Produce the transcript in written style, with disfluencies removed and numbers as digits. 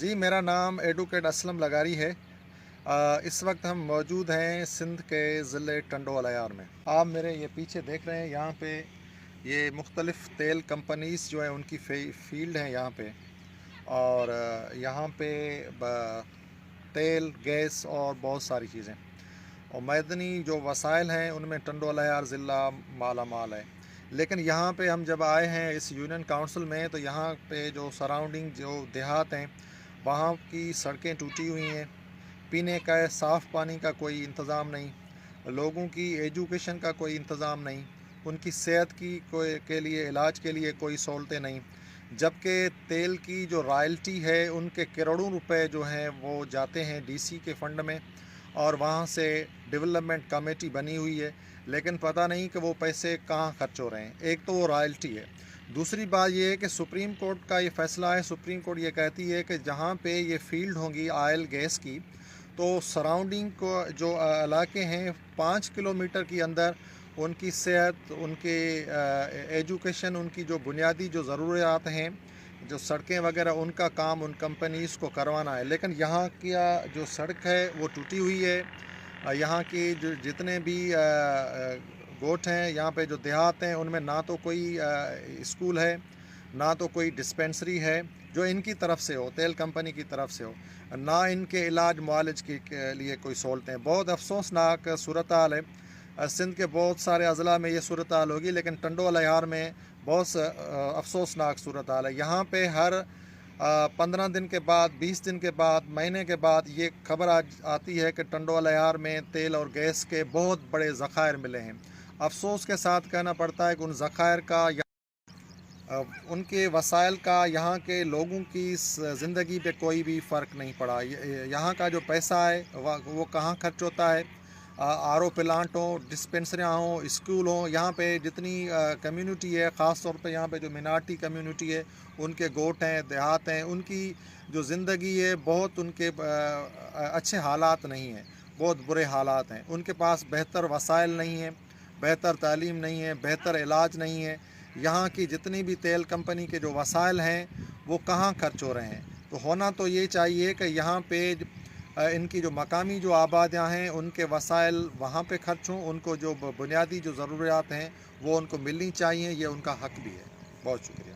जी, मेरा नाम एडवोकेट असलम लगारी है। इस वक्त हम मौजूद हैं सिंध के ज़िले टंडोल अयार में। आप मेरे ये पीछे देख रहे हैं, यहाँ पे ये मुख्तलिफ़ तेल कंपनीज़ जो हैं उनकी फील्ड हैं यहाँ पे। और यहाँ पे तेल, गैस और बहुत सारी चीज़ें और मैदनी जो वसाइल हैं उनमें टंडोल अयार ज़िला माला माल है। लेकिन यहाँ पे हम जब आए हैं इस यूनियन काउंसिल में, तो यहाँ पे जो सराउंडिंग जो देहात हैं वहाँ की सड़कें टूटी हुई हैं, पीने का साफ़ पानी का कोई इंतज़ाम नहीं, लोगों की एजुकेशन का कोई इंतज़ाम नहीं, उनकी सेहत की कोई के लिए इलाज के लिए कोई सहूलतें नहीं। जबकि तेल की जो रॉयल्टी है उनके करोड़ों रुपए जो हैं वो जाते हैं डीसी के फ़ंड में, और वहाँ से डेवलपमेंट कमेटी बनी हुई है, लेकिन पता नहीं कि वो पैसे कहाँ खर्च हो रहे हैं। एक तो वो रॉयल्टी है, दूसरी बात ये है कि सुप्रीम कोर्ट का ये फ़ैसला है। सुप्रीम कोर्ट ये कहती है कि जहाँ पे ये फील्ड होंगी ऑयल गैस की, तो सराउंडिंग को जो इलाके हैं 5 किलोमीटर के अंदर उनकी सेहत, उनके एजुकेशन, उनकी जो बुनियादी जो ज़रूरियात हैं, जो सड़कें वगैरह, उनका काम उन कंपनीज़ को करवाना है। लेकिन यहाँ की जो सड़क है वो टूटी हुई है। यहाँ की जो जितने भी गोट हैं, यहाँ पे जो देहात हैं, उनमें ना तो कोई स्कूल है, ना तो कोई डिस्पेंसरी है जो इनकी तरफ से हो, तेल कंपनी की तरफ से हो, ना इनके इलाज मुआलज के लिए कोई सहूलतें। बहुत अफसोसनाक सूरत हाल है। सिंध के बहुत सारे अज़ला में ये सूरत हाल होगी, लेकिन टंडोल अयार में बहुत अफसोसनाक सूरत हाल है। यहाँ पे हर 15 दिन के बाद, 20 दिन के बाद, महीने के बाद ये खबर आती है कि टंडोल अयार में तेल और गैस के बहुत बड़े ज़खायर मिले हैं। अफसोस के साथ कहना पड़ता है कि उन ज़खायर का उनके वसाइल का यहाँ के लोगों की ज़िंदगी पे कोई भी फ़र्क नहीं पड़ा। यहाँ का जो पैसा है वो कहाँ खर्च होता है। आरओ प्लांट हो, डिस्पेंसरियाँ हों, स्कूल हों, यहाँ पे जितनी कम्युनिटी है, ख़ास तौर पे यहाँ पे जो मिनार्टी कम्युनिटी है, उनके गोट हैं, देहात हैं, उनकी जो ज़िंदगी है बहुत उनके अच्छे हालात नहीं हैं, बहुत बुरे हालात हैं। उनके पास बेहतर वसाइल नहीं हैं, बेहतर तालीम नहीं है, बेहतर इलाज नहीं है। यहाँ की जितनी भी तेल कंपनी के जो वसाइल हैं वो कहाँ खर्च हो रहे हैं। तो होना तो ये चाहिए कि यहाँ पे इनकी जो मकामी जो आबादियाँ हैं उनके वसाइल वहाँ पे खर्च हों, उनको जो बुनियादी जो ज़रूरियात हैं वो उनको मिलनी चाहिए, ये उनका हक भी है। बहुत शुक्रिया।